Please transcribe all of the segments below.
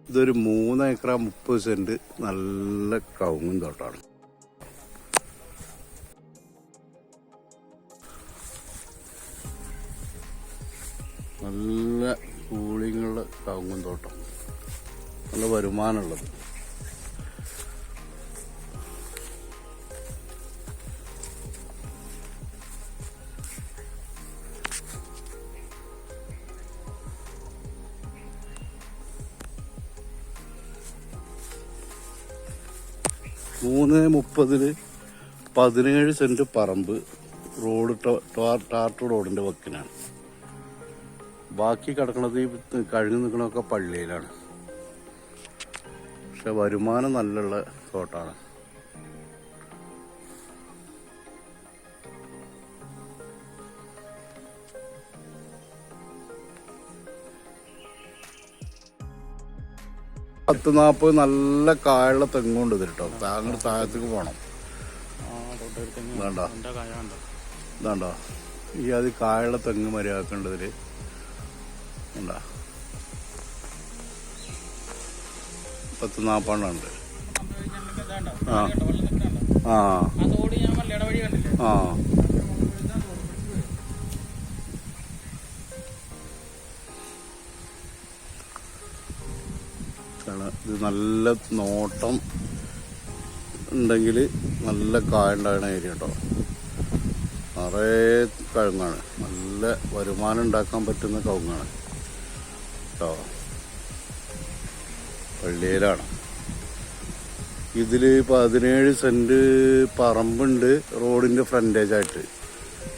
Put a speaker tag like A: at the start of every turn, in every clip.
A: ഇതൊരു 3 acre 30 saint നല്ല കവുങ്ങും തോട്ടമാണ്. നല്ല കൂളിങ്ങുള്ള കവുങ്ങും തോട്ടം, നല്ല വരുമാനമുള്ളത്. മൂന്ന് 30 17 സെന്റ് പറമ്പ് റോഡ് ടാർട്ട് റോഡിന്റെ വക്കിനാണ്. ബാക്കി കിടക്കുന്നത് ഈ കഴിഞ്ഞു നിൽക്കണമൊക്കെ പള്ളിയിലാണ്. പക്ഷെ വരുമാനം നല്ലുള്ള തോട്ടാണ്. പത്ത് 40 നല്ല കായുള്ള തെങ്ങുണ്ട് ഇതിൽ കേട്ടോ. താങ്കൾ താഴത്തേക്ക് പോകണം. ഇതാണ്ടോ ഈ അത് കായുള്ള തെങ്ങ് മര്യാദക്കുണ്ടതിൽ ഉണ്ടാ 10-40 ഉണ്ട്. ആ ആ ആ ഇത് നല്ല നോട്ടം ഉണ്ടെങ്കിൽ നല്ല കായുണ്ടാകുന്ന ഏരിയ കേട്ടോ. നിറയെ കവുങ്ങാണ്, നല്ല വരുമാനം ഉണ്ടാക്കാൻ പറ്റുന്ന കവുങ്ങാണ് കേട്ടോ. പള്ളിയിലാണ്. ഇതിൽ 17 സെന്റ് പറമ്പുണ്ട് റോഡിൻ്റെ ഫ്രണ്ടേജായിട്ട്.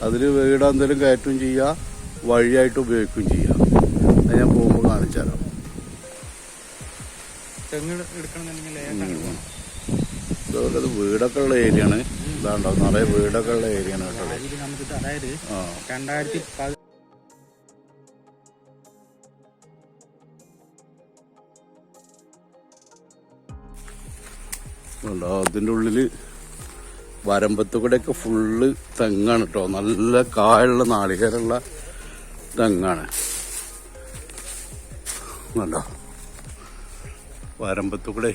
A: അതിൽ വീട് എന്തെങ്കിലും കയറ്റുകയും ചെയ്യാം, വഴിയായിട്ട് ഉപയോഗിക്കുകയും ചെയ്യാം. അത് ഞാൻ പോകുമ്പോൾ കാണിച്ചു തരാം. അത് വീടൊക്കെ ഉള്ള ഏരിയയാണ്. ഇതാണ്ടോ നിറയെ വീടൊക്കെ ഉള്ള ഏരിയയാണ് കേട്ടോ. ഉണ്ടോ അതിൻ്റെ ഉള്ളിൽ വരമ്പത്ത് കൂടെയൊക്കെ ഫുള്ള് തെങ്ങാണ് കേട്ടോ. നല്ല കായുള്ള നാളികേരമുള്ള തെങ്ങാണ്. ഉണ്ടോ വരമ്പത്ത് കൂടെ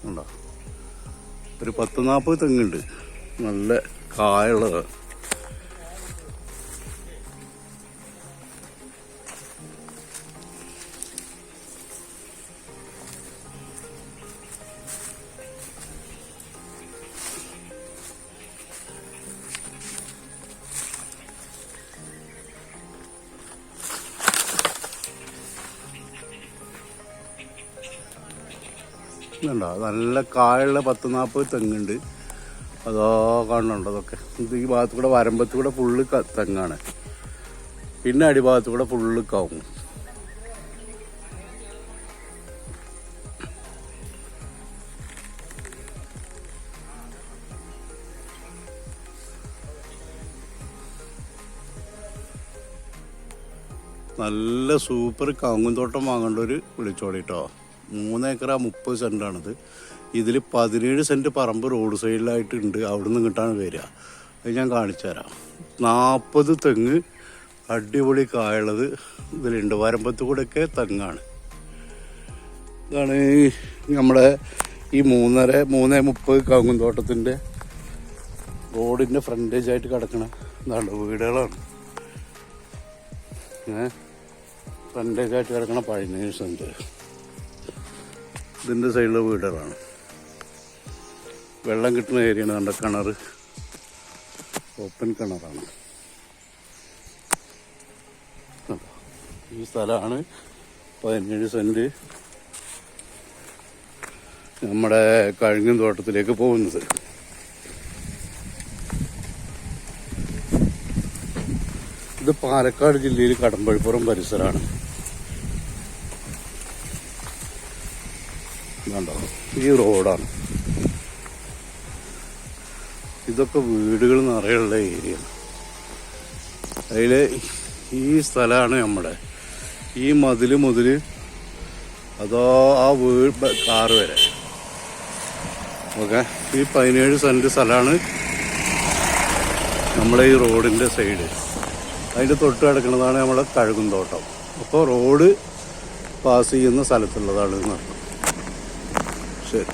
A: ഉണ്ടോ ഒരു 10-40 തെങ്ങുണ്ട്, നല്ല കായുള്ളത്. ണ്ടോ നല്ല കായുള്ള 10-40 തെങ്ങുണ്ട്. അതോ കാണുന്നുണ്ടോ അതൊക്കെ. ഇത് ഈ ഭാഗത്ത് കൂടെ വരമ്പത്ത് കൂടെ ഫുള്ള് തെങ്ങാണ്. പിന്നെ അടിഭാഗത്ത് കൂടെ ഫുള്ള് കവുങ്ങ്. നല്ല സൂപ്പർ കവുങ്ങും തോട്ടം വാങ്ങേണ്ടവർ വിളിച്ചോളിട്ടോ. 3 ഏക്കർ 30 സെന്റാണിത്. ഇതിൽ 17 സെന്റ് പറമ്പ് റോഡ് സൈഡിലായിട്ടുണ്ട്. അവിടെ നിന്ന് ഇങ്ങോട്ടാണ് വരിക. അത് ഞാൻ കാണിച്ചു തരാം. 40 തെങ്ങ് അടിപൊളി കായുള്ളത് ഇതിലുണ്ട്. വരമ്പത്ത് കൂടെയൊക്കെ തെങ്ങാണ്. ഇതാണ് നമ്മുടെ ഈ 3.30 കവുങ്ങും തോട്ടത്തിൻ്റെ റോഡിൻ്റെ ഫ്രണ്ടേജായിട്ട് കിടക്കണ ഇതാണ് വീടുകളാണ്. ഫ്രണ്ടേജായിട്ട് കിടക്കണ 17 സെന്റ്. ഇതിൻ്റെ സൈഡിലെ വീടുകളാണ്. വെള്ളം കിട്ടുന്ന ഏരിയയാണ്. കണ്ട കിണർ ഓപ്പൺ കിണറാണ്. ഈ സ്ഥലമാണ് 17 സെന്റ് നമ്മുടെ കഴുങ്ങും തോട്ടത്തിലേക്ക് പോകുന്നത്. ഇത് പാലക്കാട് ജില്ലയിൽ കടമ്പഴിപ്പുറം പരിസരമാണ്. കണ്ടോ ഈ റോഡാണ്. ഇതൊക്കെ വീടുകൾ നിറയുള്ള ഏരിയ. അതിൽ ഈ സ്ഥലമാണ് നമ്മുടെ ഈ മതിൽ മുതൽ അതോ ആ വീട് കാറ് വരെ. ഓക്കെ, ഈ 17 സെന്റ് സ്ഥലമാണ് നമ്മളെ ഈ റോഡിൻ്റെ സൈഡ്. അതിൻ്റെ തൊട്ട് കിടക്കുന്നതാണ് നമ്മളെ കഴുകും തോട്ടം. അപ്പോൾ റോഡ് പാസ് ചെയ്യുന്ന സ്ഥലത്തുള്ളതാണ് എന്ന് അർത്ഥം. ശരി.